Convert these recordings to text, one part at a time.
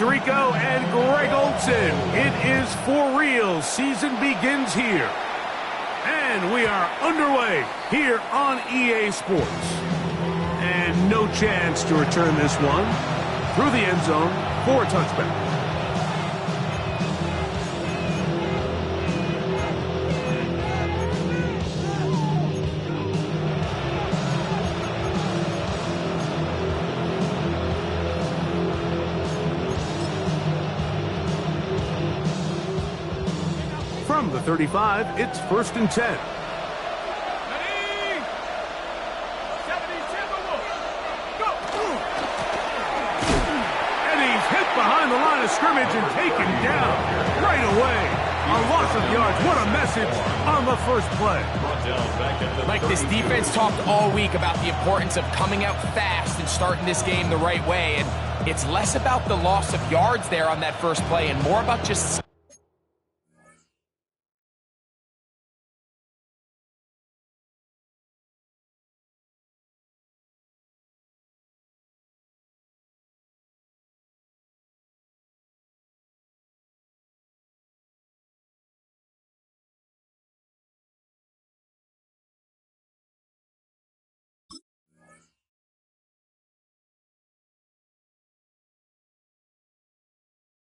Tirico and Greg Olson. It is for real. Season begins here. And we are underway here on EA Sports. And no chance to return this one through the end zone for a touchback. From the 35, it's 1st and 10. And he's hit behind the line of scrimmage and taken down right away. A loss of yards. What a message on the first play. Mike, this defense talked all week about the importance of coming out fast and starting this game the right way. And it's less about the loss of yards there on that first play and more about just...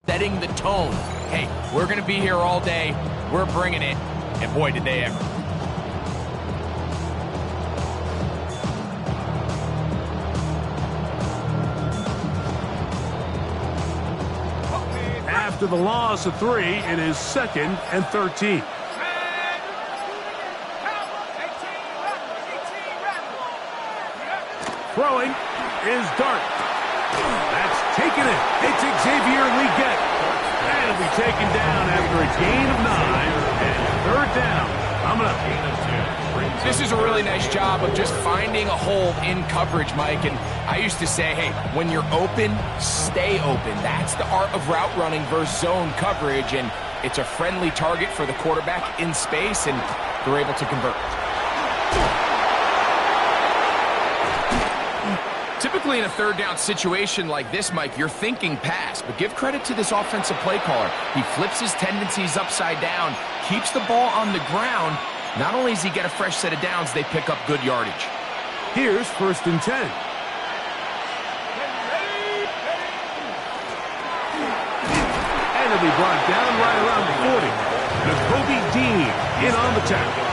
setting the tone. Hey, we're going to be here all day. We're bringing it. And boy, did they ever. After the loss of 3, it is 2nd and 13. Throwing is Dart. That's taken it. It's Xavier Leggett. That'll be taken down after a gain of 9 and 3rd down. Coming up. This is a really nice job of just finding a hole in coverage, Mike. And I used to say, hey, when you're open, stay open. That's the art of route running versus zone coverage. And it's a friendly target for the quarterback in space, and they're able to convert. Typically in a 3rd down situation like this, Mike, you're thinking pass, but give credit to this offensive play caller. He flips his tendencies upside down, keeps the ball on the ground. Not only does he get a fresh set of downs, they pick up good yardage. Here's 1st and 10. And it'll be brought down right around the 40. Jacoby Dean in on the tackle.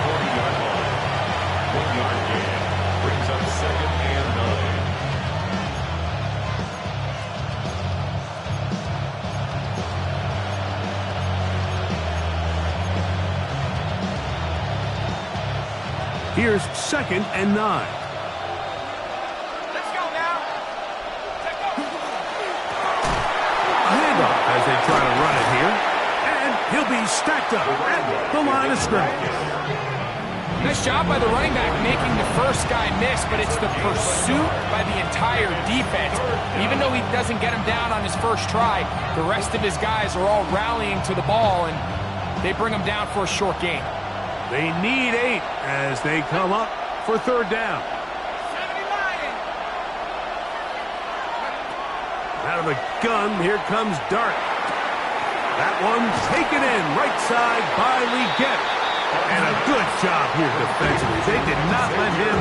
1-yard gain. Brings up 2nd and 9. Here's 2nd and 9. Let's go now. A handoff as they try to run it here. And he'll be stacked up at the line of scrimmage. Nice job by the running back making the first guy miss, but it's the pursuit by the entire defense. Even though he doesn't get him down on his first try, the rest of his guys are all rallying to the ball, and they bring him down for a short gain. They need 8 as they come up for 3rd down. Out of the gun, here comes Dart. That one's taken in right side by Leggett. And a good job here defensively. They did not let him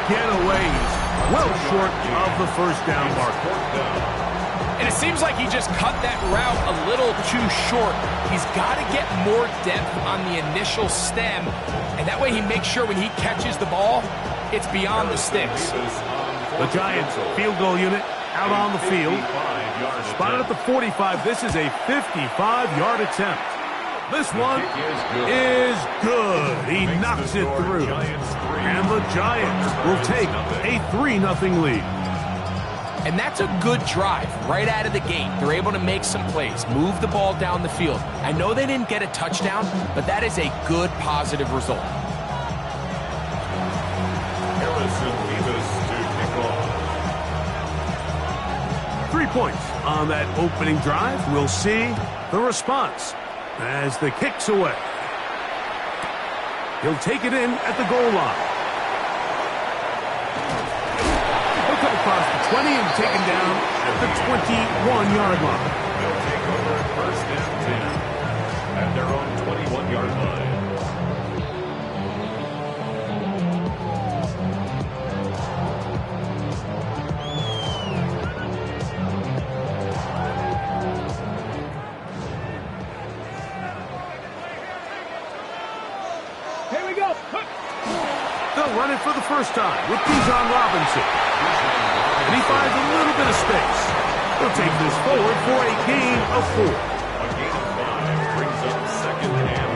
get away. He's well short of the 1st down marker. And it seems like he just cut that route a little too short. He's got to get more depth on the initial stem, and that way he makes sure when he catches the ball, it's beyond the sticks. The Giants field goal unit out on the field. Spotted at the 45. This is a 55-yard attempt. This one is good. He knocks it through. And the Giants will take a 3-0 lead. And that's a good drive right out of the gate. They're able to make some plays, move the ball down the field. I know they didn't get a touchdown, but that is a good, positive result. Harrison Davis to kick off. 3 points on that opening drive. We'll see the response as the kick's away. He'll take it in at the goal line. He'll cut across the 20 and taken down at the 21-yard line. first and 10 at their own 21-yard line. Here we go. They'll run it for the first time with Bijan Robinson. And he finds a little bit of space. He'll take this forward for a gain of 4. A gain of 5 brings up second and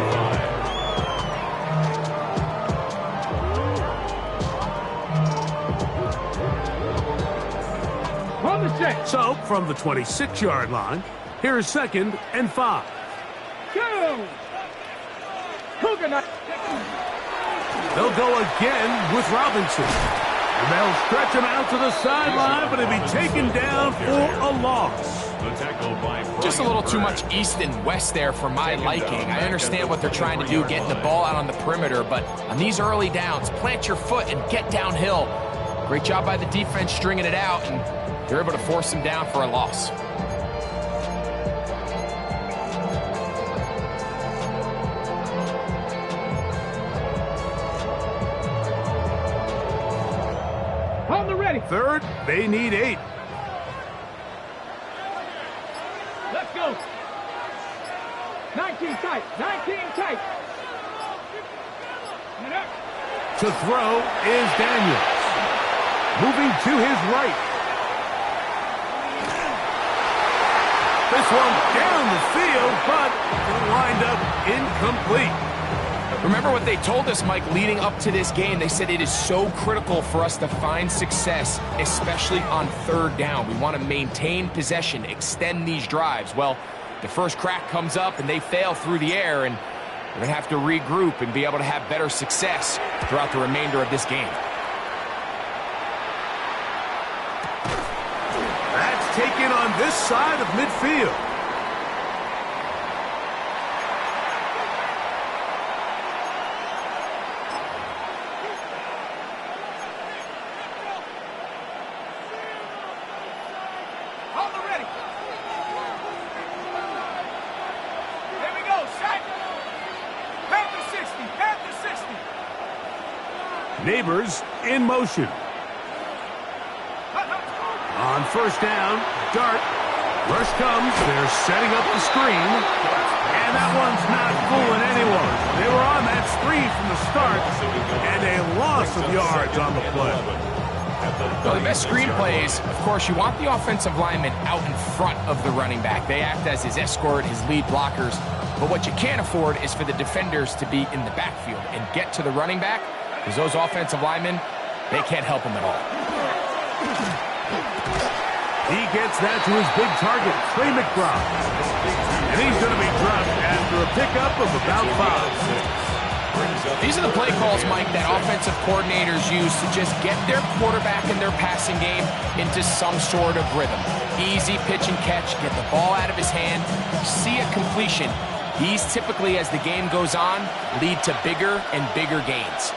5. On the check. So, from the 26-yard line, here is second and 5. Go! They'll go again with Robinson. And they'll stretch him out to the sideline, but he'll be taken down for a loss. Just a little too much east and west there for my liking. I understand what they're trying to do, getting the ball out on the perimeter, but on these early downs, plant your foot and get downhill. Great job by the defense stringing it out, and they're able to force him down for a loss. Third, they need 8. Let's go. 19 tight. 19 tight. To throw is Daniels. Moving to his right. This one down the field, but it'll wind up incomplete. Remember what they told us, Mike, leading up to this game. They said it is so critical for us to find success, especially on third down. We want to maintain possession, extend these drives. Well, the first crack comes up and they fail through the air, and we're going to have to regroup and be able to have better success throughout the remainder of this game. That's taken on this side of midfield. Neighbors in motion. On first down, Dart. Rush comes. They're setting up the screen. And that one's not fooling anyone. They were on that screen from the start. And a loss of yards on the play. Well, the best screen plays, of course, you want the offensive lineman out in front of the running back. They act as his escort, his lead blockers. But what you can't afford is for the defenders to be in the backfield and get to the running back, because those offensive linemen, they can't help him at all. He gets that to his big target, Trey McBride. And he's going to be dropped after a pickup of about 5. These are the play calls, Mike, that offensive coordinators use to just get their quarterback and their passing game into some sort of rhythm. Easy pitch and catch, get the ball out of his hand, see a completion. These typically, as the game goes on, lead to bigger and bigger gains.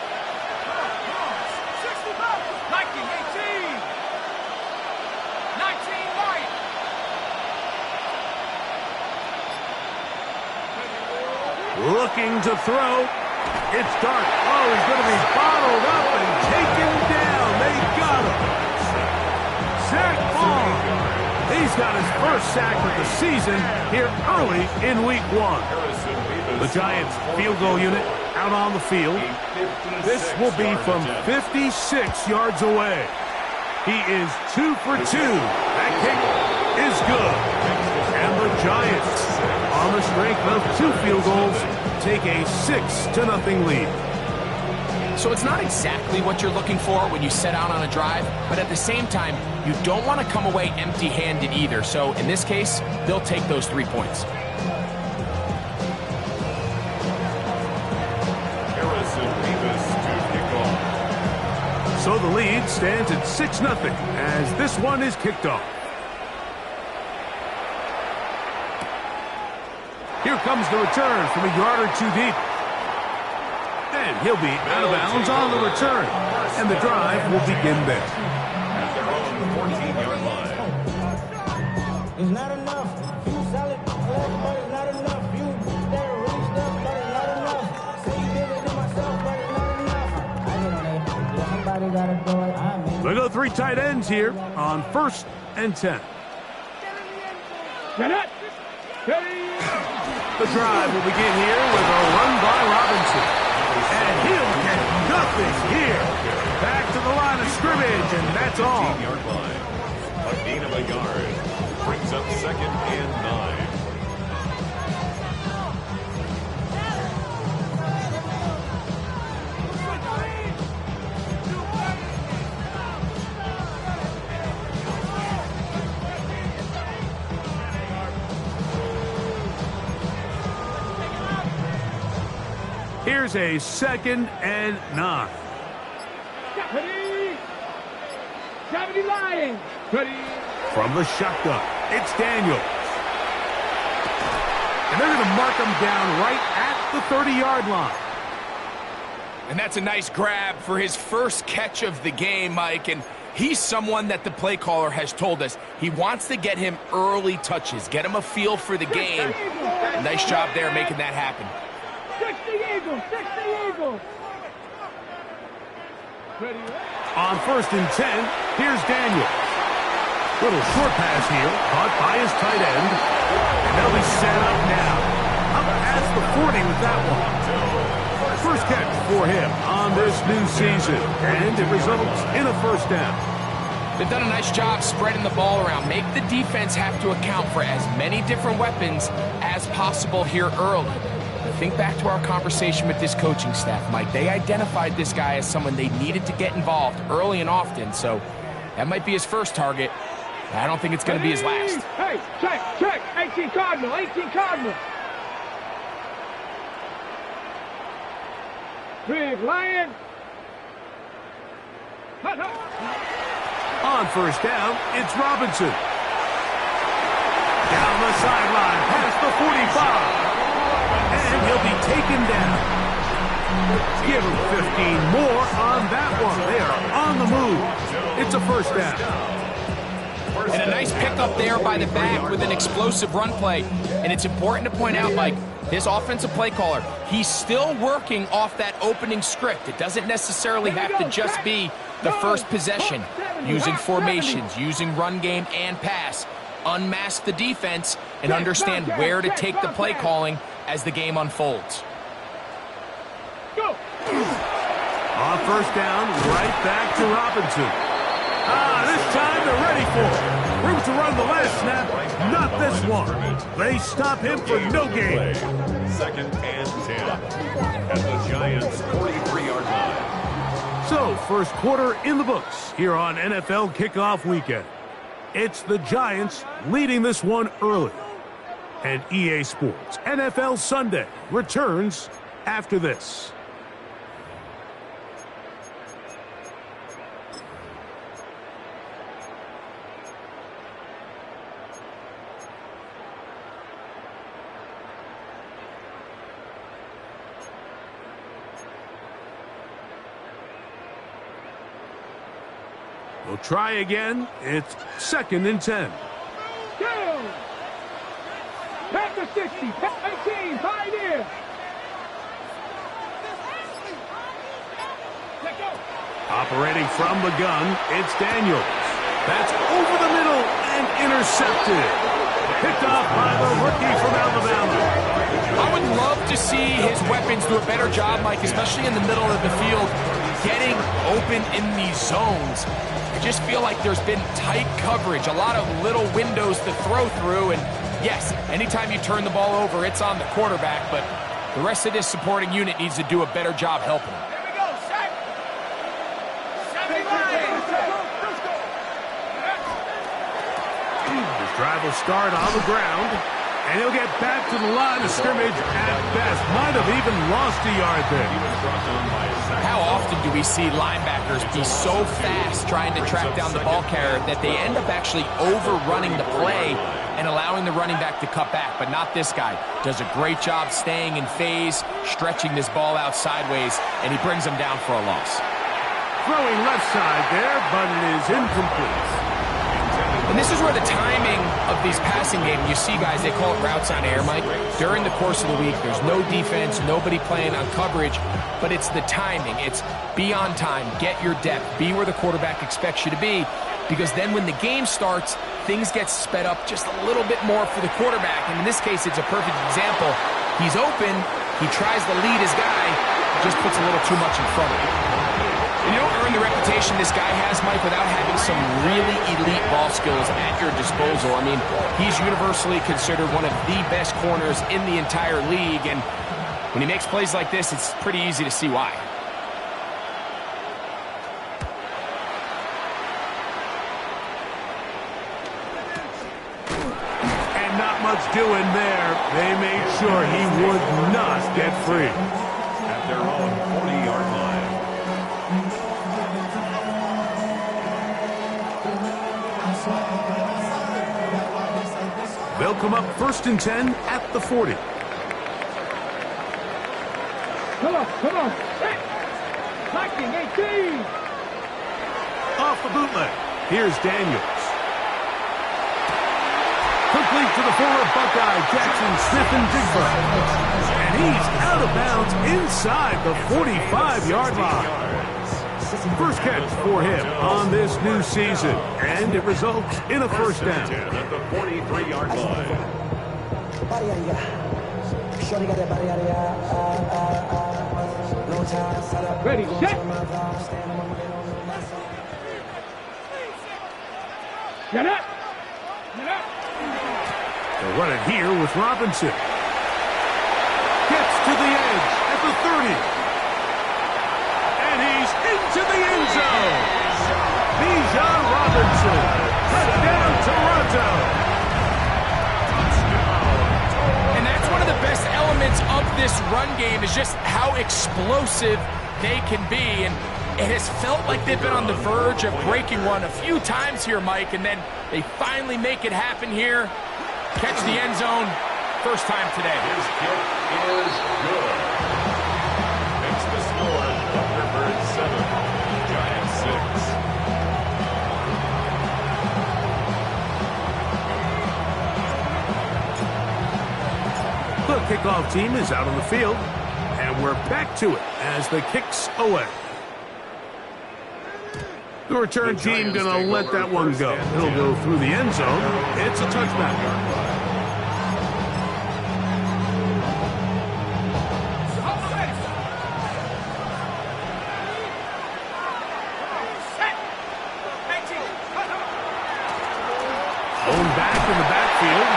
Looking to throw. It's Dart. Oh, he's going to be bottled up and taken down. They got him. Sack Ball. He's got his first sack of the season here early in week 1. The Giants field goal unit out on the field. This will be from 56 yards away. He is 2 for 2. That kick is good. And the Giants, on the strength of 2 field goals, take a 6-0 lead. So it's not exactly what you're looking for when you set out on a drive, but at the same time, you don't want to come away empty-handed either. So in this case, they'll take those 3 points. So the lead stands at 6-0 as this one is kicked off. Here comes the return from a yard or 2 deep. And he'll be out of bounds on the return. And the drive will begin there. At their own 14-yard line. It's not enough. You solid. They go 3 tight ends here on 1st and 10. The drive will begin here with a run by Robinson. And he'll get nothing here. Back to the line of scrimmage, and that's all. 15-yard line. A gain of a yard. Brings up 2nd and 9. Here's a 2nd and 9. From the shotgun, it's Daniels. And they're going to mark him down right at the 30-yard line. And that's a nice grab for his first catch of the game, Mike. And he's someone that the play caller has told us he wants to get him early touches, get him a feel for the game. Nice job there making that happen. 60 Eagles. On 1st and 10, here's Daniels. Little short pass here, caught by his tight end. And they'll be set up now. Up past the 40 with that one. First catch for him on this new season. And it results in a 1st down. They've done a nice job spreading the ball around. Make the defense have to account for as many different weapons as possible here early. Think back to our conversation with this coaching staff, Mike. They identified this guy as someone they needed to get involved early and often, so that might be his first target. I don't think it's going to be his last. Hey, check. 18 Cardinal. Big Lion. On 1st down, it's Robinson. Down the sideline, past the 45. And he'll be taken down. Give him 15 more on that one. They are on the move. It's a 1st down. And a nice pickup there by the back with an explosive run play. And it's important to point out, Mike, this offensive play caller, he's still working off that opening script. It doesn't necessarily have to just be the first possession. Using formations, using run game and pass. Unmask the defense and understand where to take the play calling as the game unfolds. On 1st down, right back to Robinson. This time they're ready for it. Room to run the last snap, not this one. They stop him for no gain. 2nd and 10. At the Giants' 43-yard line. So, 1st quarter in the books here on NFL Kickoff Weekend. It's the Giants leading this one early. And EA Sports NFL Sunday returns after this. We'll try again. It's 2nd and 10. Back to 60. 18. Pioneer. Operating from the gun, it's Daniels. That's over the middle and intercepted. Picked off by the rookie from Alabama. I would love to see his weapons do a better job, Mike, especially in the middle of the field, getting open in these zones. I just feel like there's been tight coverage, a lot of little windows to throw through, and yes, anytime you turn the ball over, it's on the quarterback, but the rest of this supporting unit needs to do a better job helping him. Here we go, set. 79. His drive will start on the ground, and he'll get back to the line of scrimmage at best. Might have even lost a yard there. How often do we see linebackers be so fast trying to track down the ball carrier that they end up actually overrunning the play and allowing the running back to cut back? But not this guy. Does a great job staying in phase, stretching this ball out sideways, and he brings him down for a loss. Throwing left side there, but it is incomplete. And this is where the timing of these passing games, you see guys, they call it routes on air, Mike. During the course of the week, there's no defense, nobody playing on coverage, but it's the timing. It's be on time, get your depth, be where the quarterback expects you to be, because then when the game starts, things get sped up just a little bit more for the quarterback. And in this case, it's a perfect example. He's open, he tries to lead his guy, just puts a little too much in front of him. And you don't earn the reputation this guy has, Mike, without having some really elite ball skills at your disposal. I mean, he's universally considered one of the best corners in the entire league, and when he makes plays like this, it's pretty easy to see why. And not much doing there. They made sure he would not get free. At their own 40-yard line. They'll come up 1st and 10 at the 40. Come on. Set. Blocking 18. Off the bootleg. Here's Daniels. Complete to the former Buckeye, Jackson Smith-Njigba. And he's out of bounds inside the 45-yard line. First catch for him on this new season, and it results in a first down. At the 43-yard line. Ready, set. Get up. They'll run it here with Robinson. Gets to the edge at the 30. And he's into the end zone. Bijan Robinson. Touchdown, Toronto. And that's one of the best elements of this run game is just how explosive they can be. And it has felt like they've been on the verge of breaking one a few times here, Mike, and then they finally make it happen here. Catch the end zone, first time today. His kick is good. Makes the score Thunderbirds 7, Giants 6. The kickoff team is out on the field, and we're back to it as the kick's away. The return team going to let that one go. It'll go through the end zone. It's a touchback. Going back in the backfield.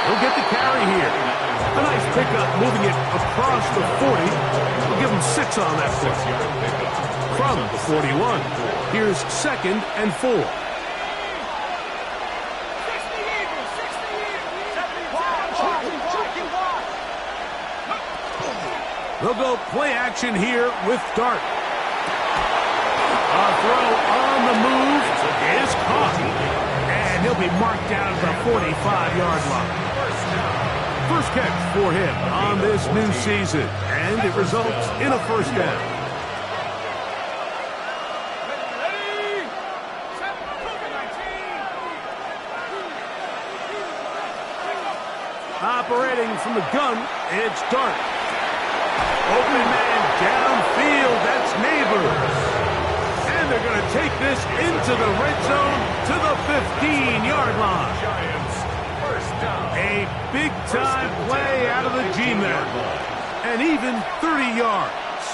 He'll get the carry here. A nice pickup moving it across the 40. We'll give him 6 on that play. From the 41. Here's 2nd and 4. They'll go play action here with Dart. A throw on the move is caught. And he'll be marked down at the 45-yard line. First catch for him on this new season. And it results in a first down. Operating from the gun, it's Dart. Open man downfield, that's Neighbors. And they're going to take this into the red zone to the 15-yard line. Giants, first down. A big-time play out of the G-Man. And even 30 yards.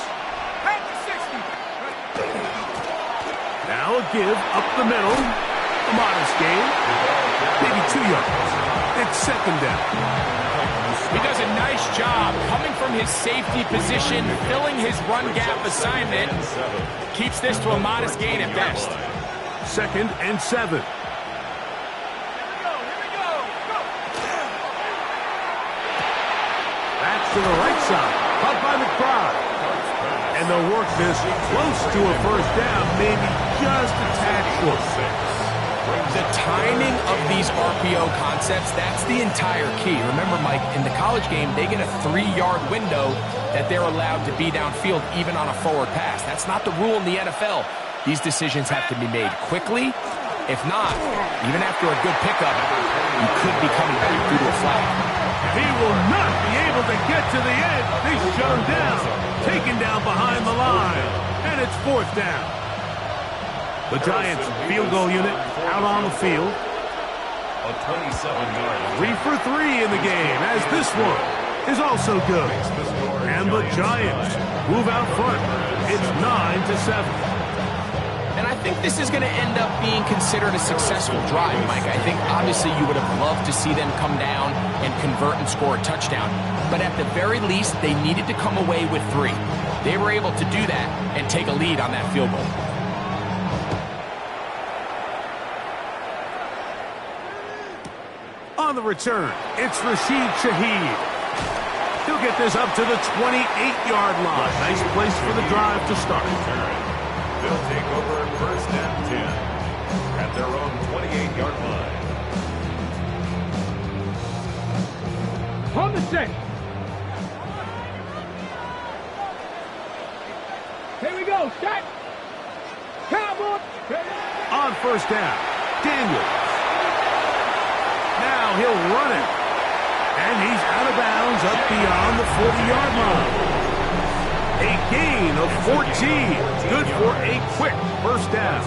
Now a give up the middle. A modest gain. Maybe 2 yards. It's 2nd down. He does a nice job coming from his safety position, filling his run gap assignment. Keeps this to a modest gain at best. 2nd and 7. That's to the right side. Caught by the crowd. And they'll work this close to a first down, maybe just a tad short. The timing of these RPO concepts, that's the entire key. Remember, Mike, in the college game, they get a 3-yard window that they're allowed to be downfield even on a forward pass. That's not the rule in the NFL. These decisions have to be made quickly If not, even after a good pickup, you could be coming back due to a flag. He will not be able to get to the edge. They shut him down. Taken down behind the line. And it's 4th down. The Giants field goal unit out on the field. A 27-yard. 3 for 3 in the game, as this one is also good. And the Giants move out front. It's 9-7. And I think this is going to end up being considered a successful drive, Mike. I think obviously you would have loved to see them come down and convert and score a touchdown. But at the very least, they needed to come away with 3. They were able to do that and take a lead on that field goal. On the return, it's Rashid Shaheed. He'll get this up to the 28-yard line. Nice place for the drive to start. They'll take over 1st and 10 at their own 28-yard line. On the set. Here we go. Set. Cowboy. On 1st down, Daniels. Now he'll run it. And he's out of bounds up beyond the 40-yard line. A gain of 14. Good for a quick 1st down.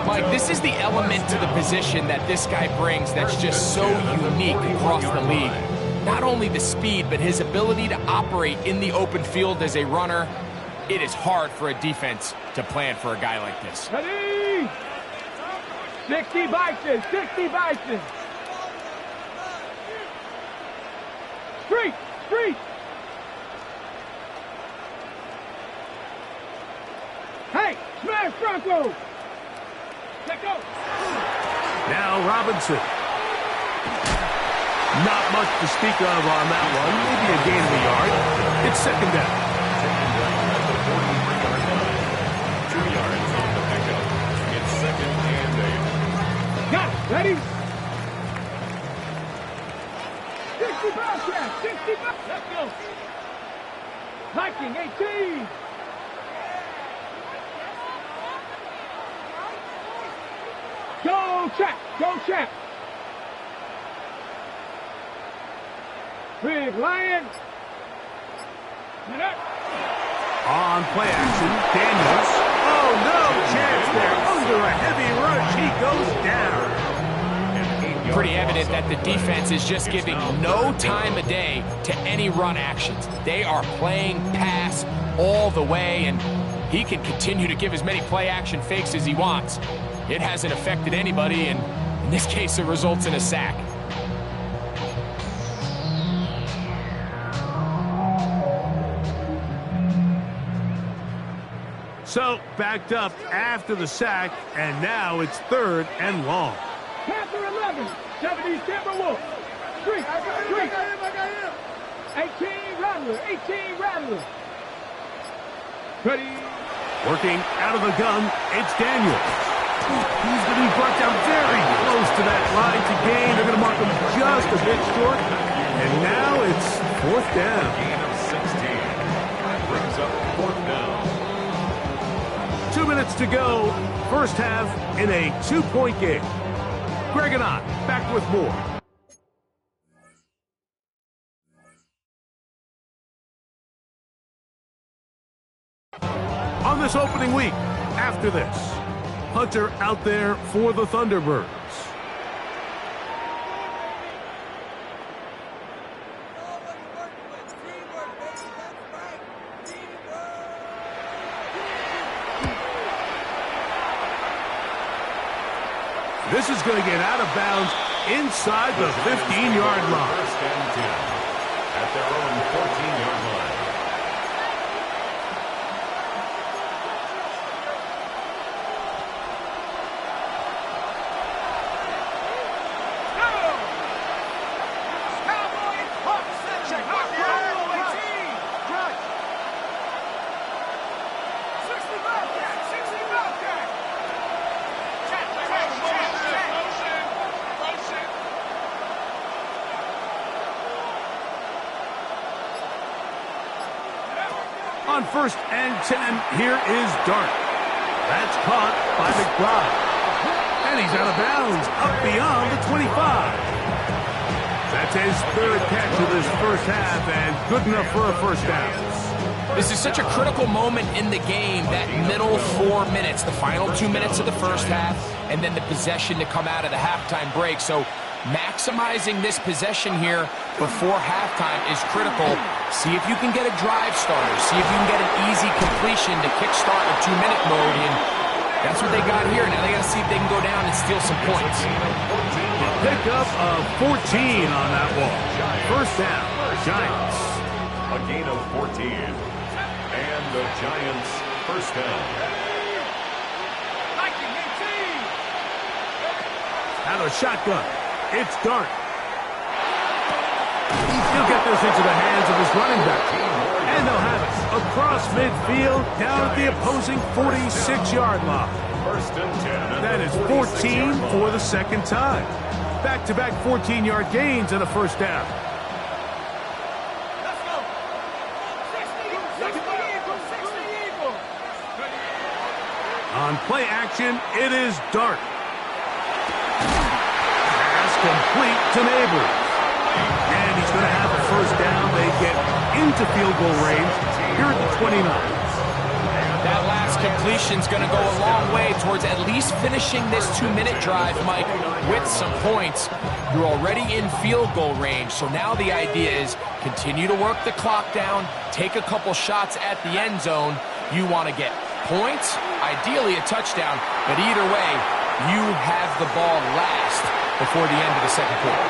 Mike, this is the element to the position that this guy brings that's just so unique across the league. Not only the speed, but his ability to operate in the open field as a runner. It is hard for a defense to plan for a guy like this. Ready. 60 Bison. 60 Bison. Street. Street. Hey, smash Bronco! Let go! Now Robinson. Not much to speak of on that one. Maybe a gain of a yard. It's 2nd down. 2 yards on the pickup. It's 2nd and 8. Got it. Ready? 65 track. 65. Let's go. Viking 18. Go check! Go check! Big Lion! On play action, Daniels. Oh, no chance there. Under a heavy rush, he goes down. Pretty evident that the defense is just giving no time of day to any run actions. They are playing pass all the way, and he can continue to give as many play action fakes as he wants. It hasn't affected anybody, and in this case, it results in a sack. So, backed up after the sack, and now it's 3rd and long. Panther 11, 70 Timberwolves. Street, street. 18 Rattler, 18 Rattler. Ready. Working out of the gun, it's Daniels. He's going to be brought down very close to that line to gain. They're going to mark him just a bit short. And now it's 4th down. Gain of 16. Brings up 4th down. 2 minutes to go. 1st half in a 2-point game. Greg and I back with more. On this opening week, after this, Hunter out there for the Thunderbirds. This is going to get out of bounds inside the 15-yard line. 1st and 10 at their own 14-yard line. On 1st and 10, here is Dart. That's caught by McBride. And he's out of bounds, up beyond the 25. That's his third catch of this first half, and good enough for a first down. This is such a critical moment in the game, that middle 4 minutes, the final 2 minutes of the first half, and then the possession to come out of the halftime break. So maximizing this possession here before halftime is critical. See if you can get a drive starter. See if you can get an easy completion to kickstart a 2-minute mode. And that's what they got here. Now they got to see if they can go down and steal some points. Pickup of 14 on that ball. First down, Giants. A gain of 14. And the Giants first down. Out of shotgun. It's Dart. He'll get this into the hands of his running back. And they'll have it across midfield down at the opposing 46-yard line. First and 10. That is 14 for the second time. Back-to-back 14-yard gains and a first down. On play action, it is Dart. Pass complete to Neighbors. And he's going to have a first down. They get into field goal range here at the 29. That last completion's going to go a long way towards at least finishing this 2-minute drive, Mike, with some points. You're already in field goal range, so now the idea is continue to work the clock down, take a couple shots at the end zone. You want to get points, ideally a touchdown, but either way, you have the ball last before the end of the second quarter.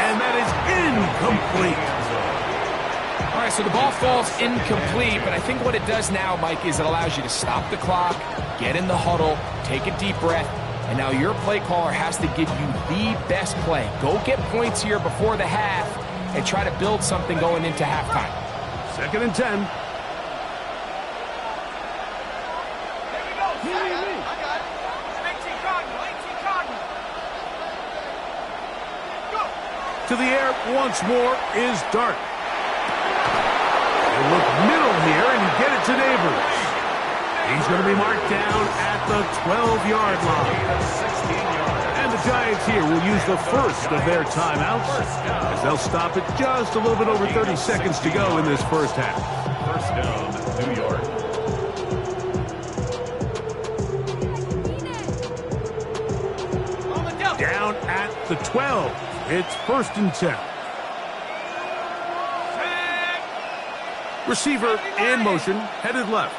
And that is incomplete. All right, so the ball falls incomplete, but I think what it does now, Mike, is it allows you to stop the clock, get in the huddle, take a deep breath, and now your play caller has to give you the best play. Go get points here before the half and try to build something going into halftime. Second and 10. To the air once more is Dart. They look middle here and get it to Neighbors. He's going to be marked down at the 12-yard line. And the Giants here will use the first of their timeouts as they'll stop it just a little bit over 30 seconds to go in this first half. First down, New York. Down at the 12. It's first and 10. Receiver in motion, headed left.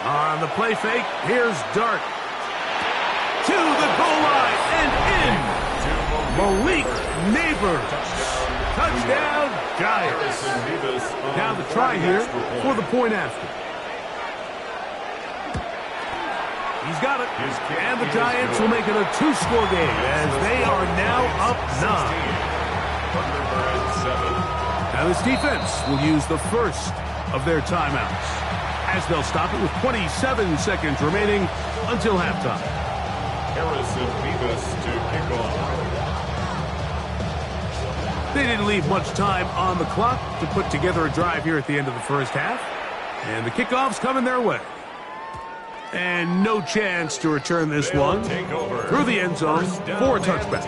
On the play fake, here's Dart. To the goal line and in. Malik Neighbors. Touchdown, Giants. Now the try here for the point after. He's got it. And the Giants will make it a 2-score game as they are now up 9. Now this defense will use the first of their timeouts as they'll stop it with 27 seconds remaining until halftime. Harrison Beavis to kick off. They didn't leave much time on the clock to put together a drive here at the end of the first half. And the kickoff's coming their way. And no chance to return this one through the end zone for a touchback.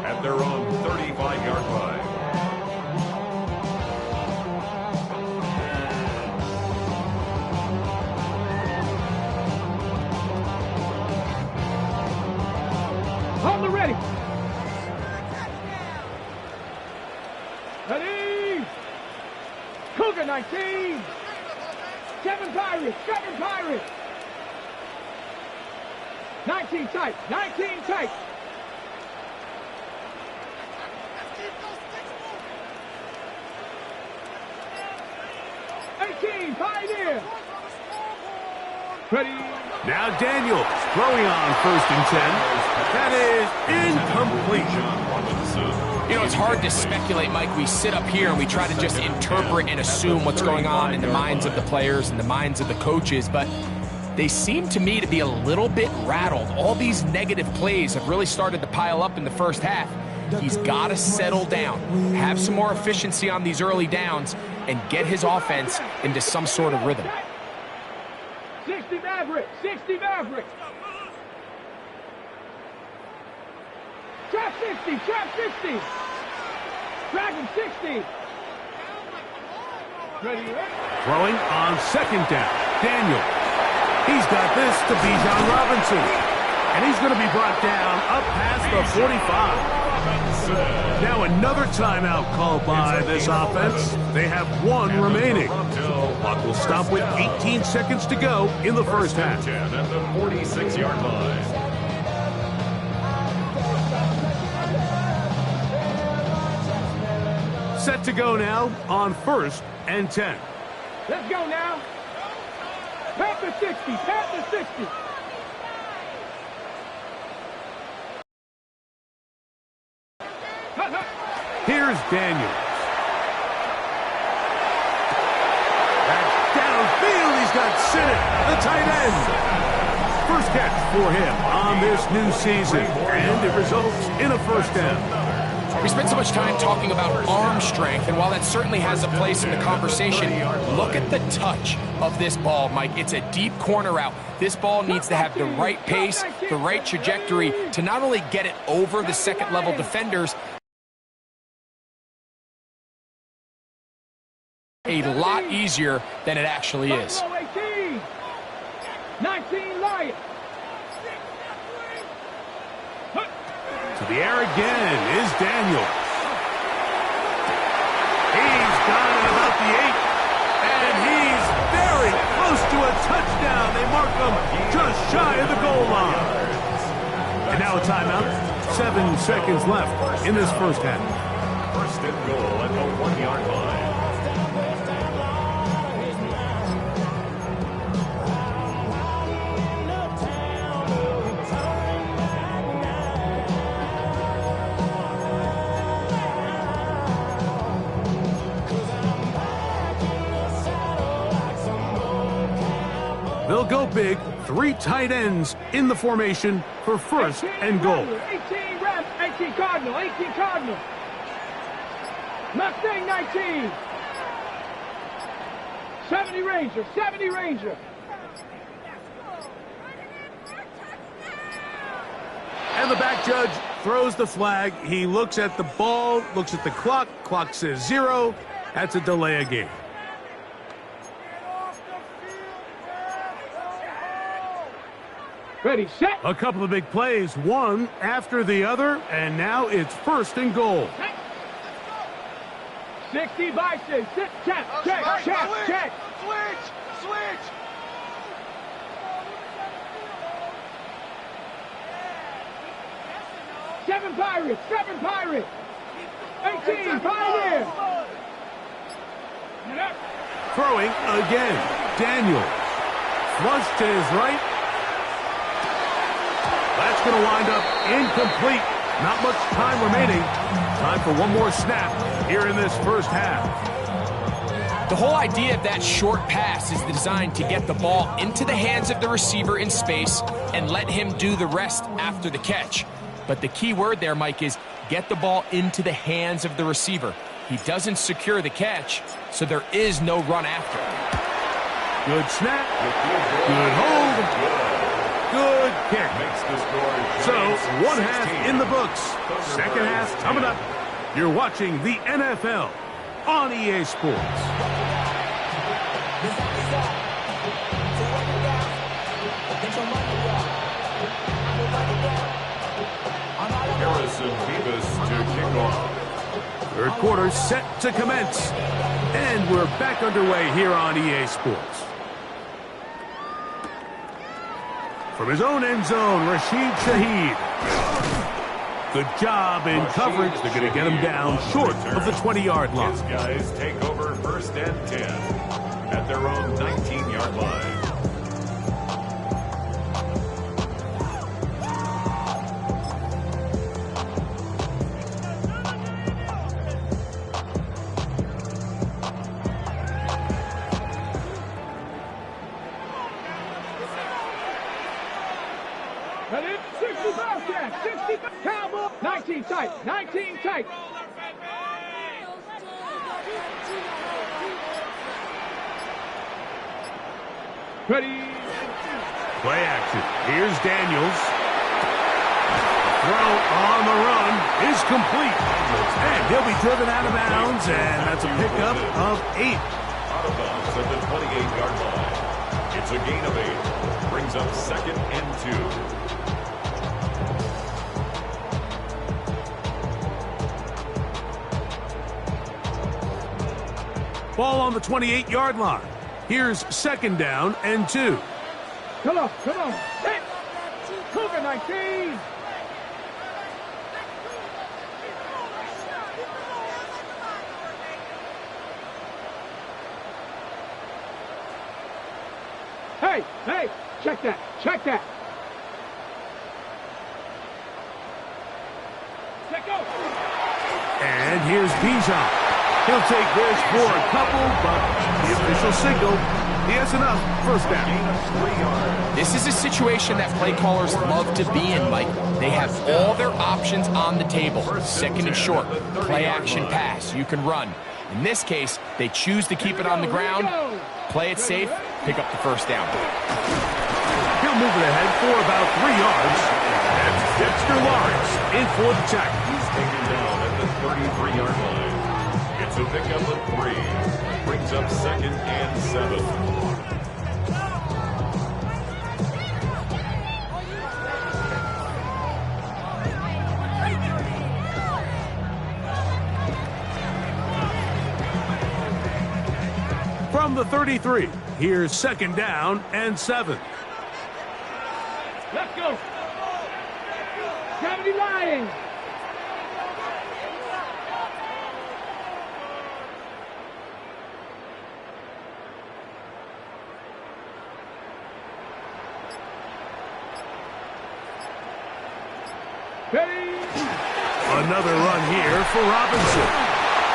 At their own 35-yard line. Hold it ready. Ready. Cougar 19. 7 Pirates. 7 Pirates. 19 tight. 19 tight. Pioneer. Ready. Now Daniels throwing on first and 10. That is incomplete. You know, it's hard to speculate, Mike. We sit up here and we try to just interpret and assume what's going on in the minds of the players and the minds of the coaches, but they seem to me to be a little bit rattled. All these negative plays have really started to pile up in the first half. He's got to settle down, have some more efficiency on these early downs, and get his offense into some sort of rhythm. 60 Maverick. 60 Maverick. Trap 60. Trap 60. Dragon 60. Ready? Throwing on second down. Daniel. He's got this to Bijan Robinson. And he's going to be brought down up past the 45. Now another timeout called by this offense. They have one remaining. Clock will stop with 18 seconds to go in the first half. 10 at the 46-yard line. Set to go now on 1st and 10. Let's go now. Pat the 60. Pat the 60. Here's Daniels. That's downfield. He's got Sinnott, the tight end. First catch for him on this new season, and it results in a first down. We spent so much time talking about arm strength, and while that certainly has a place in the conversation, look at the touch of this ball, Mike. It's a deep corner route. This ball needs to have the right pace, the right trajectory to not only get it over the second-level defenders, a lot easier than it actually is. 19 Lions. To the air again is Daniels. He's got it about the 8, and he's very close to a touchdown. They mark him just shy of the goal line. And now a timeout. 7 seconds left in this first half. First and goal at the 1-yard line. They'll go big. 3 tight ends in the formation for first and goal. 18 Rams, 18 Cardinal, 18 Cardinal. Mustang 19. 70 Ranger, 70 Ranger. And the back judge throws the flag. He looks at the ball, looks at the clock. Clock says 0. That's a delay of game. Ready, set. A couple of big plays, one after the other, and now it's first and goal. 60 Bison, sit, check, check. Switch. 7 Pirates, 18 Pioneer. Throwing again, Daniels. Flush to his right. That's going to wind up incomplete. Not much time remaining. Time for one more snap here in this first half. The whole idea of that short pass is designed to get the ball into the hands of the receiver in space and let him do the rest after the catch. But the key word there, Mike, is get the ball into the hands of the receiver. He doesn't secure the catch, so there is no run after. Good snap. Good hold. Good kick. So, one half in the books. Second half coming up. You're watching the NFL on EA Sports. Harrison Beavis to kick off. Third quarter set to commence. And we're back underway here on EA Sports. From his own end zone, Rashid Shaheed. Good job in coverage. They're going to get him down short of the 20-yard line. His guys take over first and 10 at their own 19-yard line. Ready? 60 Bobcat, 60 Cowboy, 19 tight, 19 tight. Ready? Play action. Here's Daniels. Throw on the run is complete. And he'll be driven out of bounds, and that's a pickup of 8. Out of bounds at the 28-yard line. It's a gain of 8. Brings up 2nd and 2. Ball on the 28-yard line. Here's 2nd down and 2. Come on, come on. Hit. Cougar 19. Hey, hey, check that, check that. Let go. And here's Bijan. He'll take this for a couple, but the official signal, he has enough. First down. This is a situation that play callers love to be in, Mike. They have all their options on the table. 2nd and short, play action pass, you can run. In this case, they choose to keep it on the ground, play it safe, pick up the first down. He'll move it ahead for about 3 yards. That's Dexter Lawrence in for the tackle. He's taken down at the 33-yard line. It's a pickup of 3. Brings up 2nd and 7. From the 33, here's 2nd down and 7. Let's go. 70 Lions. Another run here for Robinson.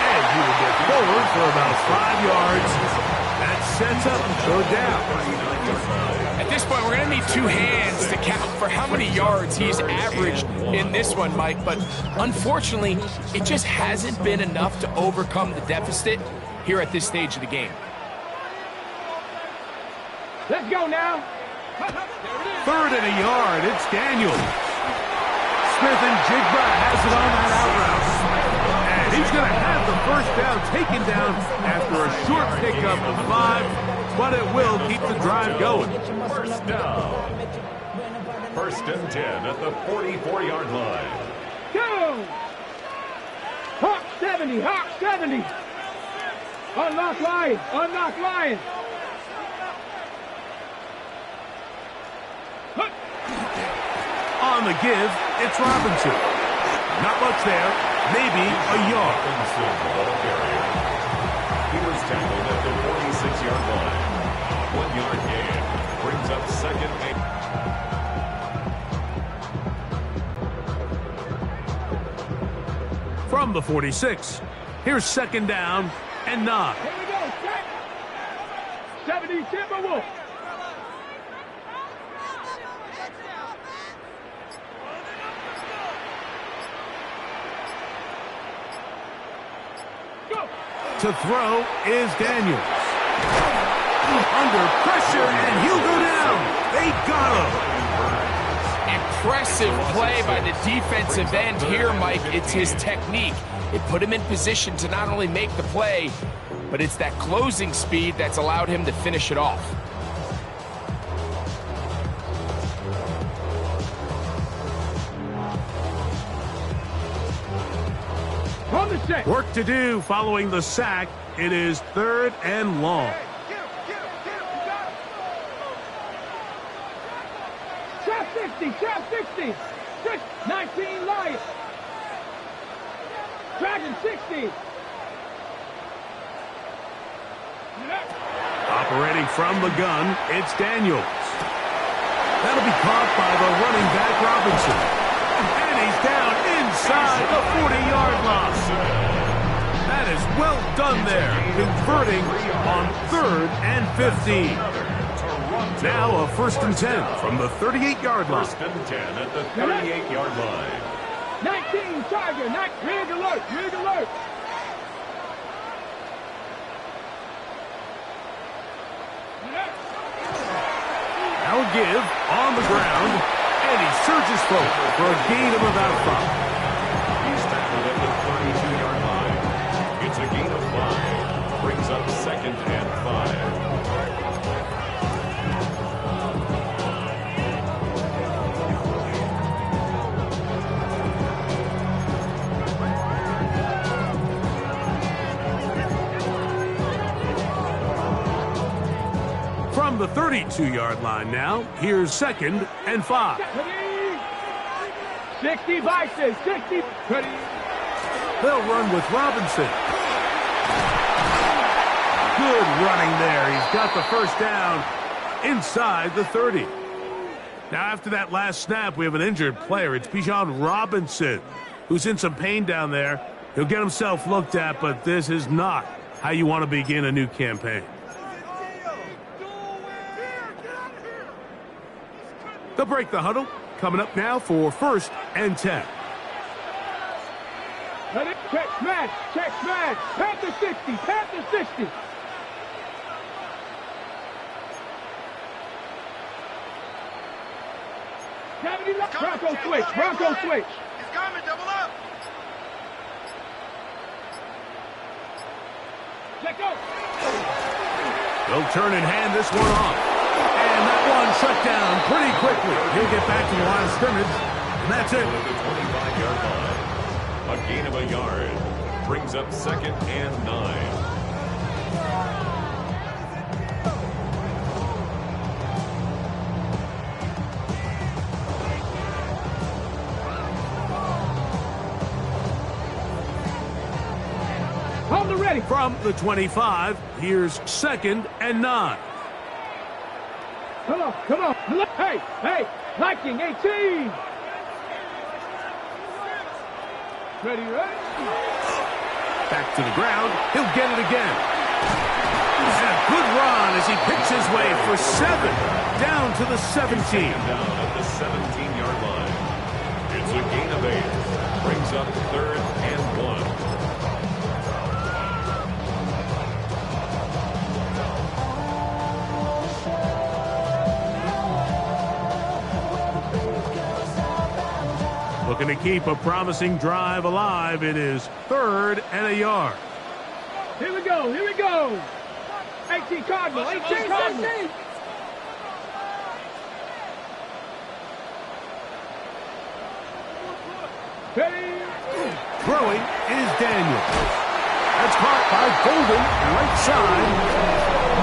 And he will get forward for about 5 yards. That sets up the third down. At this point, we're going to need 2 hands to count for how many yards he's averaged in this one, Mike. But unfortunately, it just hasn't been enough to overcome the deficit here at this stage of the game. Let's go now. 3rd and a yard. It's Daniels. Smith and Jigba has it on that out route. And he's going to have the first down taken down after a short pickup of 5, but it will keep the drive going. First down. 1st and 10 at the 44-yard line. Go. Hawk 70, Hawk 70. Unlock Lion, unlock Lion. On the give, it's Robinson. Not much there, maybe a yard. Robinson, the ball carrier. He was tackled at the 46-yard line. 1-yard gain. Brings up 2nd and... From the 46, here's 2nd down and 9. Here we go, check. 70 Timberwolf. To throw is Daniels. Under pressure, and he'll go down. They got him. Impressive play by the defensive end here, Mike. It's his technique. It put him in position to not only make the play, but it's that closing speed that's allowed him to finish it off. Work to do following the sack. It is 3rd and long. Trap 60, trap 60. 19 Lions. Dragon 60. Operating from the gun, it's Daniels. That'll be caught by the running back Robinson. And he's down inside the 40-yard line. That is well done there, converting on 3rd and 15. Now a 1st and 10 from the 38-yard line. 1st and 10 at the 38-yard line. 19 Tiger, rig alert, rig alert. Now a give on the ground, and he surges forward for a gain of about 5. He's tackled at the 32-yard line. It's a gain of 5. Brings up 2nd and 5. From the 32-yard line now, here's 2nd and 5. 60 Bison, 60. They'll run with Robinson. Good running there. He's got the first down inside the 30. Now, after that last snap, we have an injured player. It's Bijan Robinson, who's in some pain down there. He'll get himself looked at, but this is not how you want to begin a new campaign. They'll break the huddle. Coming up now for 1st and 10. Check smash, Panther 60, Panther 60. Bronco switch. He's coming, double up. Check go. They'll turn and hand this one off. And that one shut down pretty quickly. He'll get back to the line of scrimmage, and that's it. At the 25-yard line. A gain of a yard. Brings up 2nd and 9. Hold the ready. From the 25, here's 2nd and 9. Come on. Hey, Viking 18. Ready. Back to the ground. He'll get it again. And a good run as he picks his way for 7 down to the 17. Down at the 17-yard line. It's a gain of 8. Brings up 3rd and 1. Looking to keep a promising drive alive. It is 3rd and a yard. Here we go. 18 Cardinal, 18 Cardinal. Throwing is Daniel. That's caught by Golden, right side.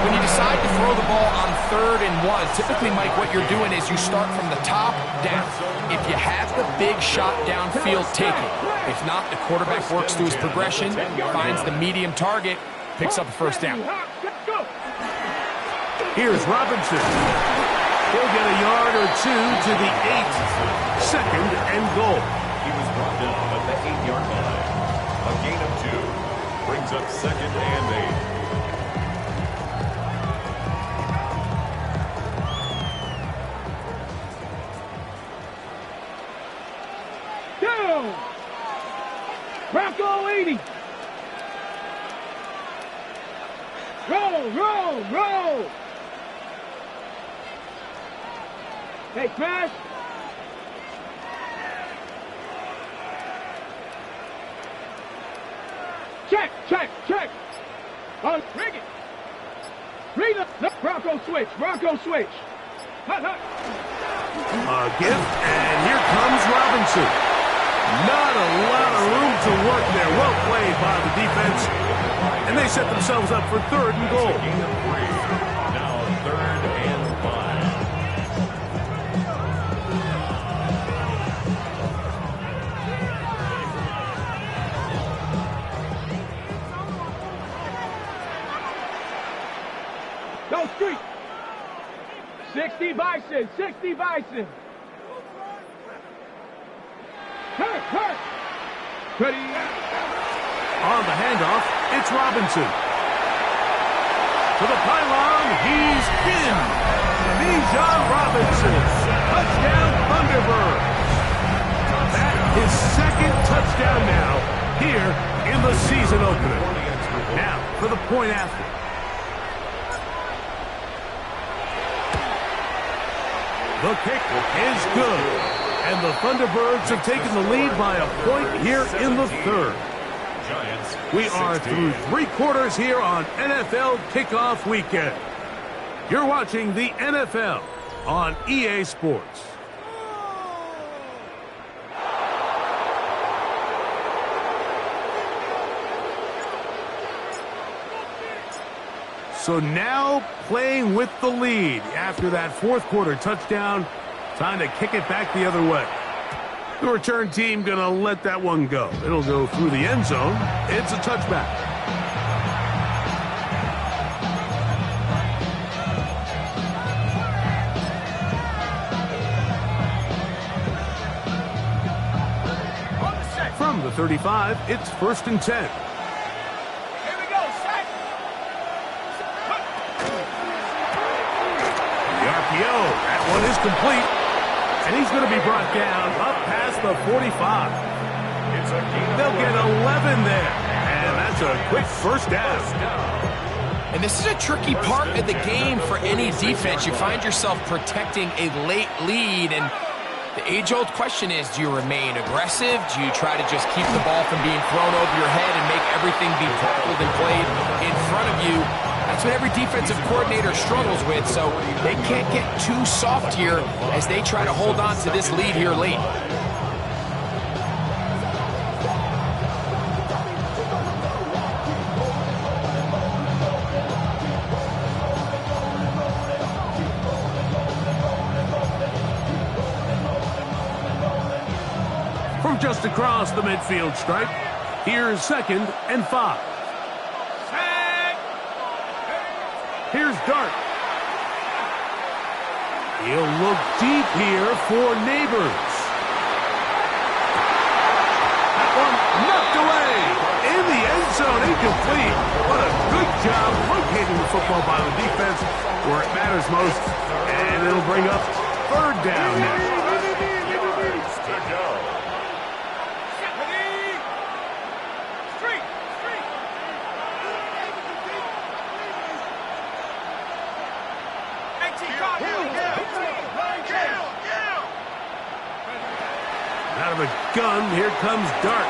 When you decide to throw the ball on 3rd and 1, typically, Mike, what you're doing is you start from the top down. If you have the big shot downfield, take it. If not, the quarterback works through his progression, finds the medium target, picks up the first down. Here's Robinson. He'll get a yard or 2 to the 8. 2nd and goal. He was brought down at the 8-yard line. A gain of 2. Brings up 2nd and 8. Bronco 80. Roll. Hey, smash. Check. On rig it. Read the Bronco switch. Hut. A give, and here comes Robinson. Not a lot of room to work there. Well played by the defense. And they set themselves up for 3rd and goal. Gain of 3. Now 3rd and 5. Go street. 60 Bison. Hurt. Ready. On the handoff, it's Robinson. To the pylon, he's in. Bijan Robinson. Touchdown, Thunderbirds. That is 2nd touchdown now here in the season opener. Now for the point after. The kick is good. And the Thunderbirds have taken the lead by a point here in the third. We are through 3 quarters here on NFL Kickoff Weekend. You're watching the NFL on EA Sports. So now playing with the lead after that fourth quarter touchdown. Time to kick it back the other way. The return team going to let that one go. It'll go through the end zone. It's a touchback. From the 35, it's 1st and 10. Here we go, sack. The RPO, that one is complete. And he's going to be brought down up past the 45. They'll get 11 there. And that's a quick first down. And this is a tricky part of the game for any defense. You find yourself protecting a late lead, and the age-old question is, do you remain aggressive? Do you try to just keep the ball from being thrown over your head and make everything be tackled and played in front of you? That's what every defensive coordinator struggles with, so they can't get too soft here as they try to hold on to this lead here late. From just across the midfield stripe, here's 2nd and 5. Here's Dart. He'll look deep here for Neighbors. That one knocked away. In the end zone, incomplete. What a good job locating the football by the defense where it matters most. And it'll bring up 3rd down now. Out of the gun, here comes Dart.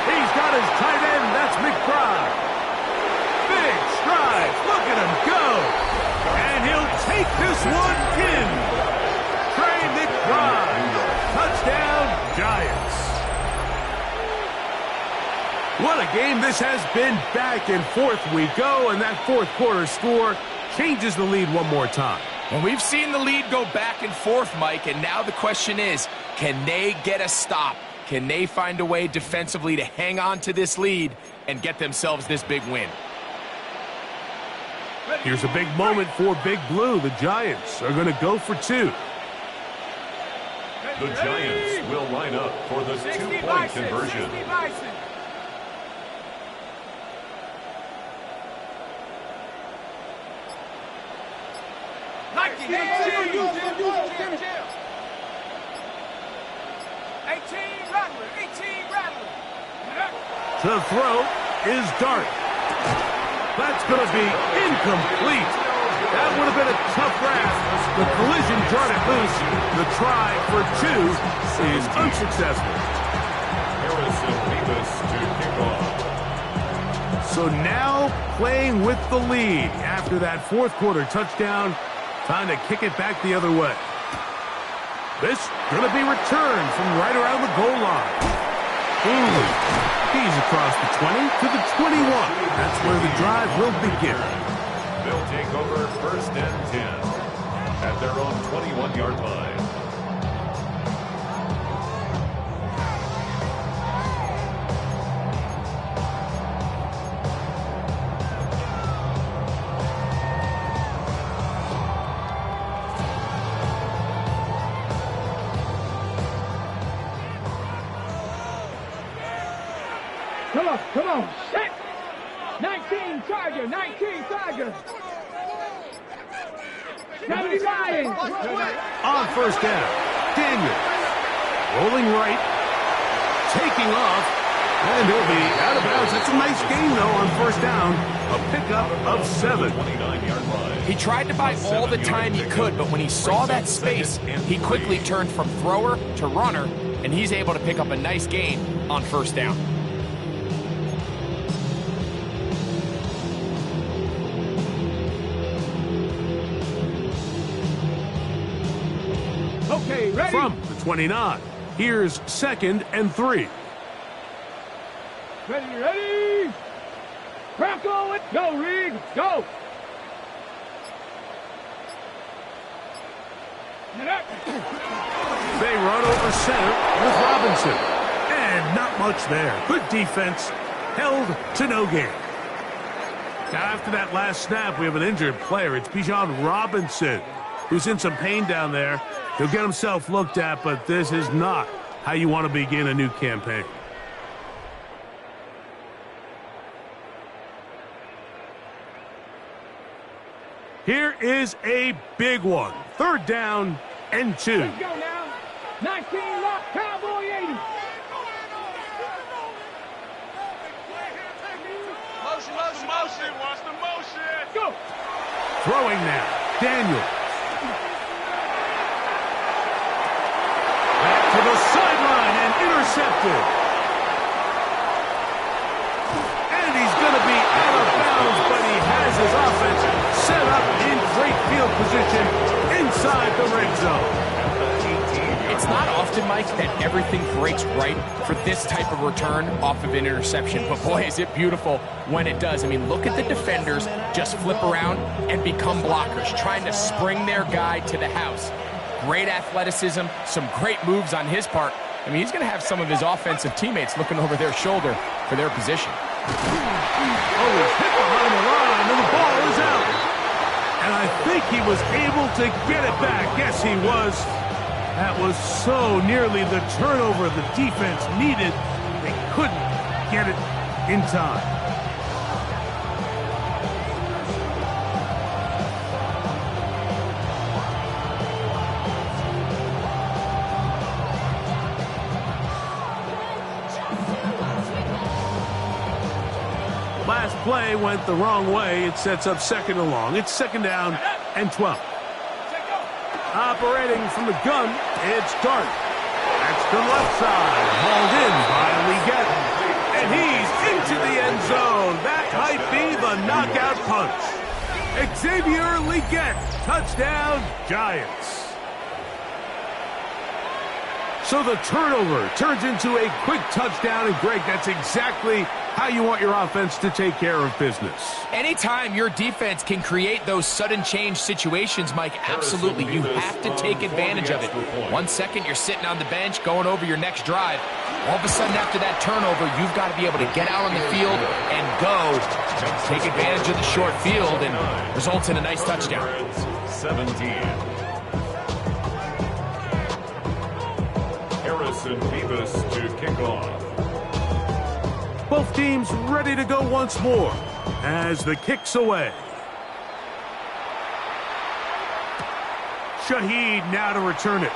He's got his tight end, that's McBride. Big strides, look at him go. And he'll take this one in. Trey McBride, touchdown Giants. What a game this has been. Back and forth we go, and that fourth quarter score changes the lead one more time. And we've seen the lead go back and forth, Mike, and now the question is, can they get a stop? Can they find a way defensively to hang on to this lead and get themselves this big win? Here's a big moment for Big Blue. The Giants are going to go for 2. The Giants will line up for the 2-point conversion. To throw is Dart. That's going to be incomplete. That would have been a tough grasp. The collision brought it loose. The try for 2 is unsuccessful. Harrison Davis to kick off. So now playing with the lead after that fourth quarter touchdown. Time to kick it back the other way. This going to be returned from right around the goal line. He's across the 20 to the 21. That's where the drive will begin. They'll take over 1st and 10 at their own 21-yard line. Come on, set. 19 Tiger, 19 Tiger. 79. On 1st down, Daniels rolling right, taking off, And he'll be out of bounds. That's a nice gain, though, on first down. A pickup of 7. 29-yard line. He tried to buy all the time he could, but when he saw that space, he quickly turned from thrower to runner, and he's able to pick up a nice gain on first down. Okay, ready? From the 29, here's 2nd and 3. Ready? Bronco, go, Reed, go. They run over center with Robinson. And not much there. Good defense. Held to no gain. Now, after that last snap, we have an injured player. It's Bijan Robinson, who's in some pain down there. He'll get himself looked at, but this is not how you want to begin a new campaign. Here is a big one. 3rd down and 2. Let's go now. 19 lock, Cowboy 80. Motion. Watch the motion. Go. Throwing now. Daniel. Back to the sideline and intercepted. And he's going to be out of bounds, but he has his offense set up in great field position inside the red zone. It's not often, Mike, that everything breaks right for this type of return off of an interception. But boy, is it beautiful when it does. I mean, look at the defenders just flip around and become blockers, trying to spring their guy to the house. Great athleticism, some great moves on his part. I mean, he's going to have some of his offensive teammates looking over their shoulder for their position. Oh, he's hit behind the line, and the ball is out. And I think he was able to get it back. Yes, he was. That was so nearly the turnover the defense needed. They couldn't get it in time. Last play went the wrong way. It sets up 2nd and long. It's 2nd down and 12. Operating from the gun, it's Dart. That's the left side, hauled in by Leggett. And he's into the end zone. That might be the knockout punch. Xavier Leggett, touchdown, Giants. So the turnover turns into a quick touchdown, and Greg, that's exactly how you want your offense to take care of business. Anytime your defense can create those sudden change situations, Mike, absolutely, you have to take advantage of it. 1 second, you're sitting on the bench, going over your next drive. All of a sudden, after that turnover, you've got to be able to get out on the field and go. Take advantage of the short field, and results in a nice touchdown. 17. Harrison Beavis to kick off. Both teams ready to go once more as the kick's away. Shaheed now to return it.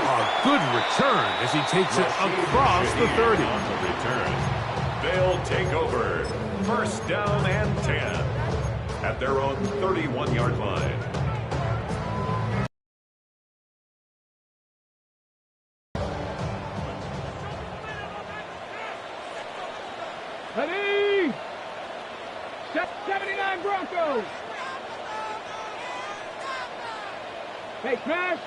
A good return as he takes it across the 30. On the return. They'll take over. 1st down and 10 at their own 31-yard line. Ready? 79 Broncos. Hey, Smash.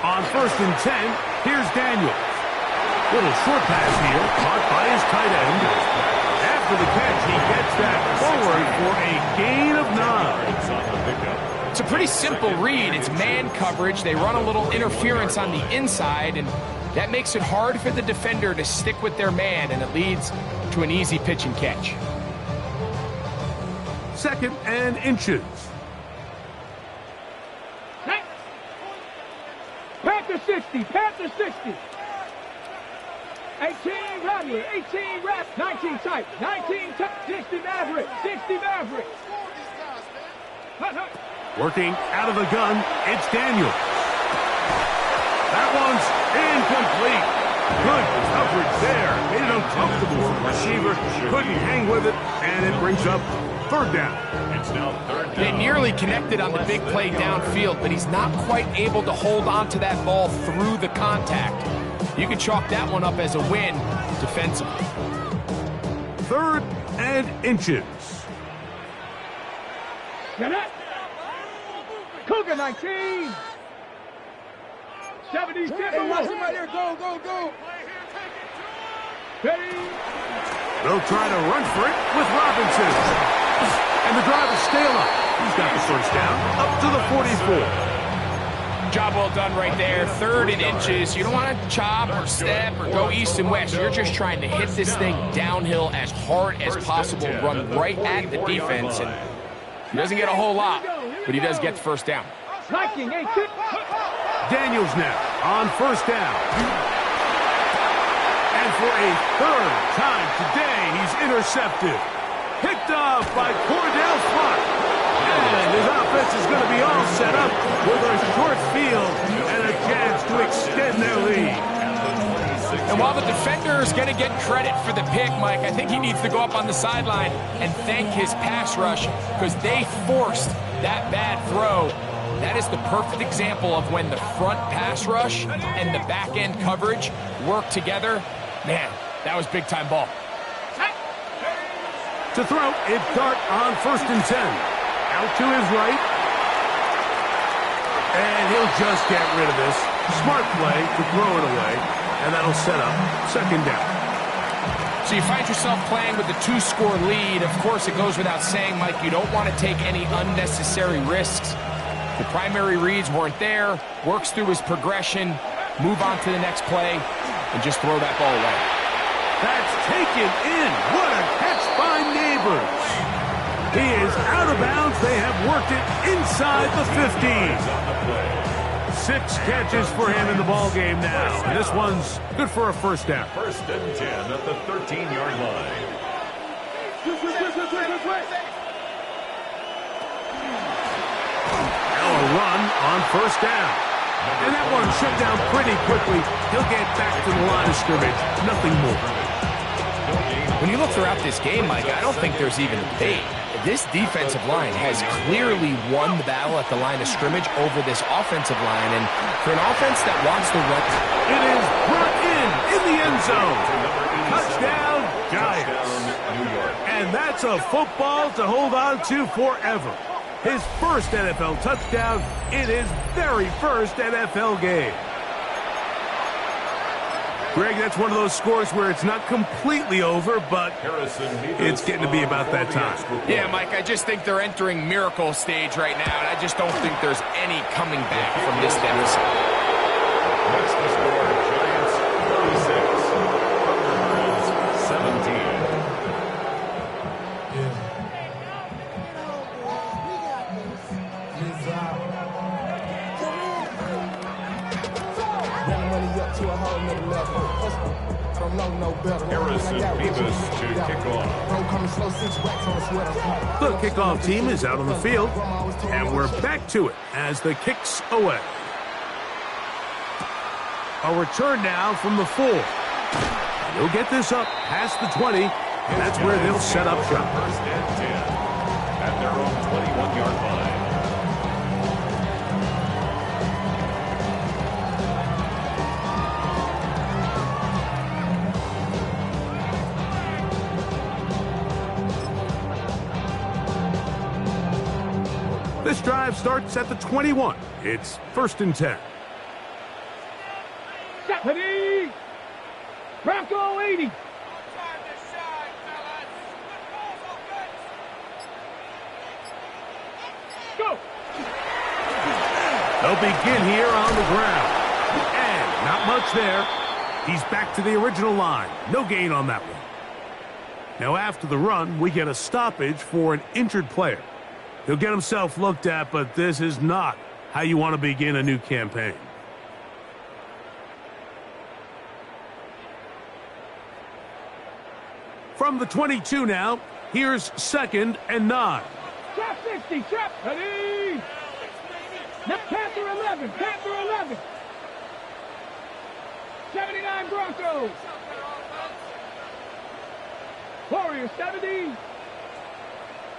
On 1st and 10, here's Daniels. Little short pass here, caught by his tight end. After the catch, he gets that forward for a gain of 9. It's a pretty simple read. It's man coverage. They run a little interference on the inside, and that makes it hard for the defender to stick with their man, and it leads to an easy pitch and catch. 2nd and inches. Panther 60, Panther 60. 18 Rattler, 18 Rattler, 19 tight, 19 tight, 60 Maverick, 60 Maverick. Working out of the gun, it's Daniels. That one's incomplete. Good coverage there. Made it uncomfortable for the receiver. Couldn't hang with it, and it brings up third down. It's now third down. They nearly connected on the big play downfield, but he's not quite able to hold on to that ball through the contact. You can chalk that one up as a win defensively. 3rd and inches. Get it. Cougar 19. 76. Hey, watch him right there. Go, go, go. Ready. They'll try to run for it with Robinson. And the drive is stale up. He's got the first down up to the 44. Job well done right there. 3rd and inches. You don't want to chop or step or go east and west. You're just trying to hit this thing downhill as hard as possible. Run right at the defense. And he doesn't get a whole lot, but he does get the first down. Daniels now on first down. And for a 3rd time today, he's intercepted. Picked off by Cordell Flock. And his offense is going to be all set up with a short field and a chance to extend their lead. And while the defender is going to get credit for the pick, Mike, I think he needs to go up on the sideline and thank his pass rush because they forced that bad throw. That is the perfect example of when the front pass rush and the back end coverage work together. Man, that was big-time ball. To throw, it's Dart on 1st and 10. Out to his right. And he'll just get rid of this. Smart play to throw it away. And that'll set up 2nd down. So you find yourself playing with the 2-score lead. Of course, it goes without saying, Mike, you don't want to take any unnecessary risks. The primary reads weren't there. Works through his progression. Move on to the next play. And just throw that ball away. That's taken in. What a catch by Neighbors. He is out of bounds. They have worked it inside the 15. 6 catches for him in the ball game now. And this one's good for a first down. 1st and 10 at the 13-yard line. Now a run on first down. And that one shut down pretty quickly. He'll get back to the line of scrimmage. Nothing more. When you look throughout this game, Mike, I don't think there's even a debate. This defensive line has clearly won the battle at the line of scrimmage over this offensive line. And for an offense that wants to run... It is brought in the end zone. Touchdown, Giants. And that's a football to hold on to forever. His first NFL touchdown in his very first NFL game. Greg, that's one of those scores where it's not completely over, but it's getting to be about that time. Yeah, Mike, I just think they're entering miracle stage right now, and I just don't think there's any coming back from this deficit. What's the score? Giants 36, Cardinals 17. Harrison Beavis to kick off. The kickoff team is out on the field, and we're back to it as the kicks away. A return now from the 4. They'll get this up past the 20, and that's where they'll set up shop. 1st and 10 at their own 21-yard line. This drive starts at the 21. It's 1st and 10. Stephanie! Bronco 80! Go! They'll begin here on the ground. And not much there. He's back to the original line. No gain on that one. Now after the run, we get a stoppage for an injured player. He'll get himself looked at, but this is not how you want to begin a new campaign. From the 22 now, here's 2nd and 9. Trap 60. Trap. Ready. Now, Panther 11. Panther 11. 79 Broncos. Warrior 70.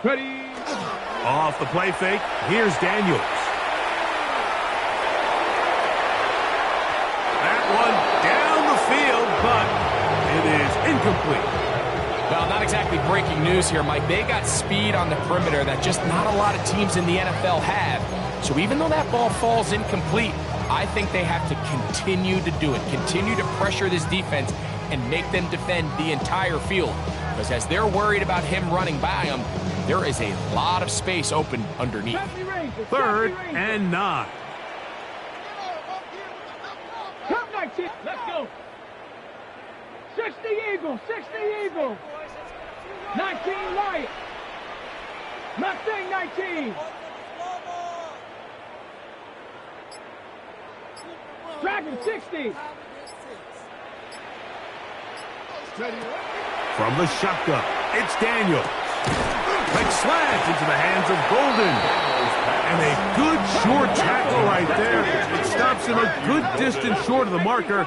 Ready. Off the play fake, here's Daniels. That one down the field, but it is incomplete. Well, not exactly breaking news here, Mike. They got speed on the perimeter that just not a lot of teams in the NFL have. So even though that ball falls incomplete, I think they have to continue to do it, continue to pressure this defense and make them defend the entire field. Because as they're worried about him running by them, there is a lot of space open underneath. 3rd and 9. Come 19. Let's go. 60 Eagles. 60 Eagles. 19 Lions. Mustang 19. Dragon 60. From the shotgun, it's Daniels. Quick slant into the hands of Golden. And a good short tackle right there. It stops him a good distance short of the marker.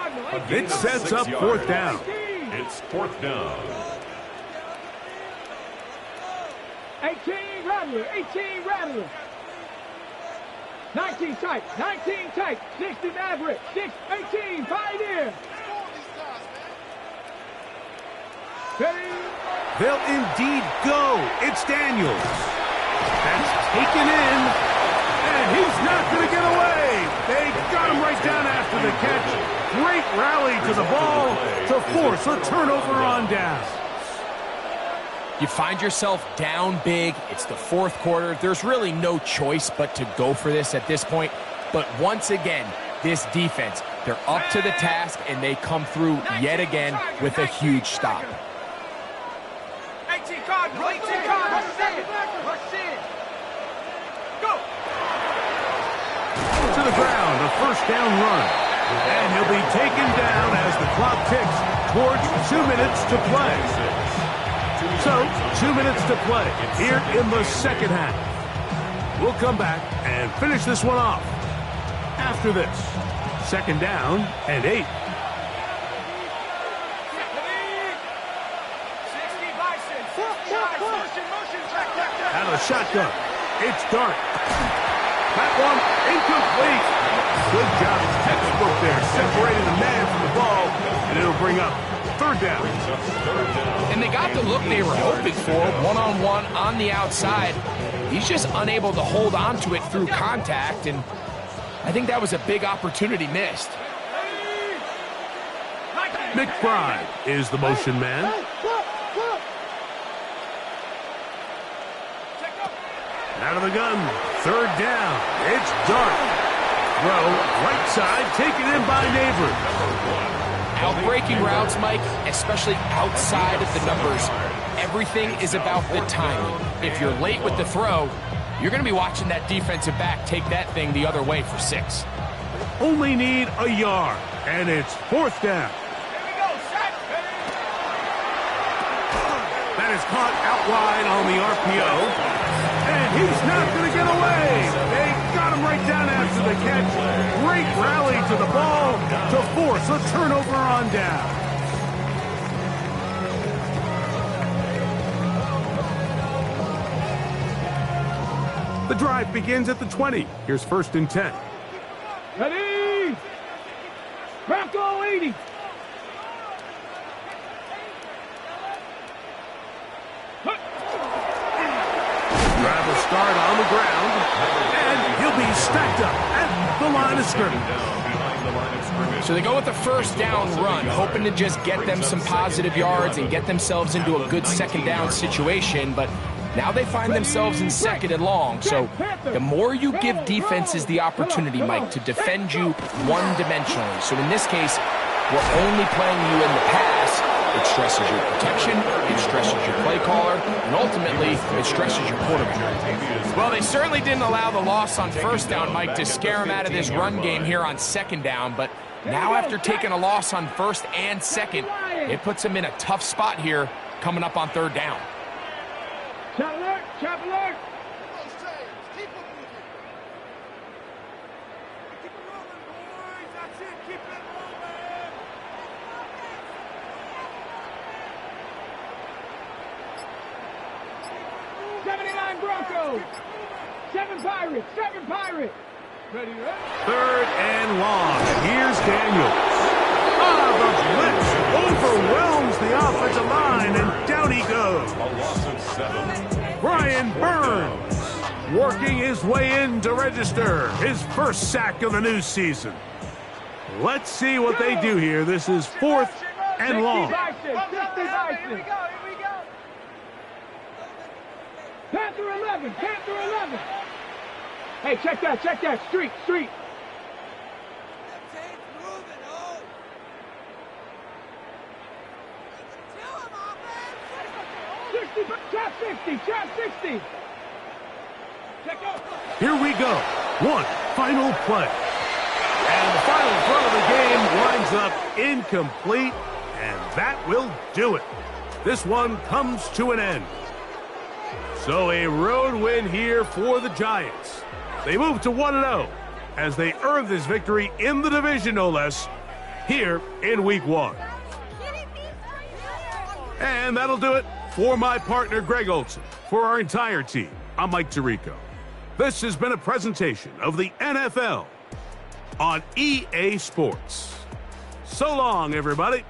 It sets up 4th down. It's 4th down. 18 Rattler. 18 Rattler. 19 tight. 19 tight. 60 Maverick. 18 Pioneer. They'll indeed go. It's Daniels. That's taken in, and he's not going to get away. They got him right down after the catch. Great rally to the ball to force a turnover on down. You find yourself down big. It's the 4th quarter. There's really no choice but to go for this at this point. But once again, this defense, they're up to the task, and they come through yet again with a huge stop. 18 Cardinals, 18 Cardinals, rush in. Go. To the ground, a 1st down run. And he'll be taken down as the clock ticks towards 2 minutes to play. So, 2 minutes to play here in the 2nd half. We'll come back and finish this one off after this. 2nd down and 8. Out of the shotgun, it's Dart. That one incomplete. Good job, textbook there, separating the man from the ball, and it'll bring up 3rd down. And they got the look they were hoping for, one-on-one on the outside. He's just unable to hold on to it through contact, and I think that was a big opportunity missed. McBride is the motion man. Out of the gun, 3rd down. It's Dart. Throw, right side, taken in by Neighbor. Outbreaking routes, Mike, especially outside of the numbers, everything is about the timing. If you're late with the throw, you're going to be watching that defensive back take that thing the other way for 6. Only need a yard, and it's 4th down. Here we go, set. That is caught out wide on the RPO. And he's not going to get away. They got him right down after the catch. Great rally to the ball to force a turnover on down. The drive begins at the 20. Here's 1st and 10. Ready. Bronco 80. Drive will start on the ground, and he'll be stacked up at the line of scrimmage. So they go with the 1st down run, hoping to just get them some positive yards and get themselves into a good 2nd down situation, but now they find themselves in 2nd and long. So the more you give defenses the opportunity, Mike, to defend you one-dimensionally. So in this case, we're only playing you in the pass. It stresses your protection, it stresses your play caller, and ultimately, it stresses your quarterback. Well, they certainly didn't allow the loss on 1st down, Mike, to scare him out of this run game here on 2nd down, but now after taking a loss on 1st and 2nd, it puts him in a tough spot here coming up on 3rd down. Trap alert, trap alert. 79 Broncos. 7 Pirates. 7 Pirates. Ready, ready? 3rd and long. Here's Daniels. The blitz overwhelms the offensive line, and down he goes. A loss of 7. Brian Burns working his way in to register his first sack of the new season. Let's see what they do here. This is 4th and long. 60 by 6. 60 by 6. Here we go. Panther 11. Panther 11. Hey, check that. Street. 60, trap 60. Check out. Here we go. One final play. And the final throw of the game winds up incomplete, and that will do it. This one comes to an end. So a road win here for the Giants. They move to 1-0 as they earn this victory in the division, no less, here in Week 1. And that'll do it for my partner, Greg Olson. For our entire team, I'm Mike Tirico. This has been a presentation of the NFL on EA Sports. So long, everybody.